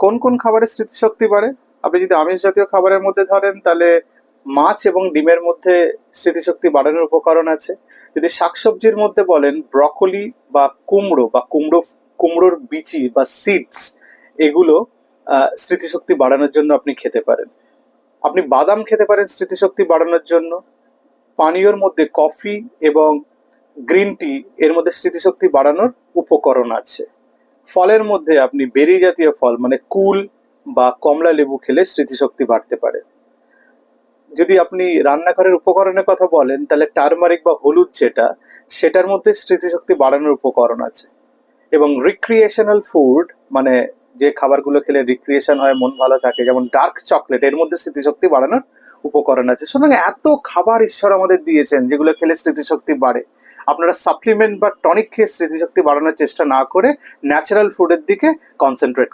কোন কোন খাবারের স্মৃতিশক্তি বাড়ে? আপনি যদি আমিষ জাতীয় খাবারের মধ্যে ধরেন তাহলে মাছ এবং ডিমের মধ্যে স্মৃতিশক্তি বাড়ানোর উপকরণ আছে। যদি শাকসবজির মধ্যে বলেন ব্রকলি বা কুমড়োর বিচি বা সিডস, এগুলো স্মৃতিশক্তি বাড়ানোর জন্য আপনি খেতে পারেন। আপনি বাদাম খেতে পারেন স্মৃতিশক্তি বাড়ানোর জন্য। পানীয়র মধ্যে কফি এবং গ্রিন টি, এর মধ্যে স্মৃতিশক্তি বাড়ানোর উপকরণ আছে। ফলের মধ্যে আপনি বেরি জাতীয় ফল মানে কুল বা কমলা লেবু খেলে স্মৃতিশক্তি বাড়তে পারে। যদি আপনি রান্নাঘরের উপকরণের কথা বলেন তাহলে টারমারিক বা হলুদ যেটা, সেটার মধ্যে স্মৃতিশক্তি বাড়ানোর উপকরণ আছে। এবং রিক্রিয়েশনাল ফুড মানে যে খাবারগুলো খেলে রিক্রিয়েশন হয়, মন ভালো থাকে, যেমন ডার্ক চকলেট, এর মধ্যে স্মৃতিশক্তি বাড়ানোর উপকরণ আছে। সুতরাং এত খাবার ঈশ্বর আমাদের দিয়েছেন যেগুলো খেলে স্মৃতিশক্তি বাড়ে। আপনারা সাপ্লিমেন্ট বা টনিক খেয়ে স্মৃতিশক্তি বাড়ানোর চেষ্টা না করে ন্যাচারাল ফুডের দিকে কনসেন্ট্রেট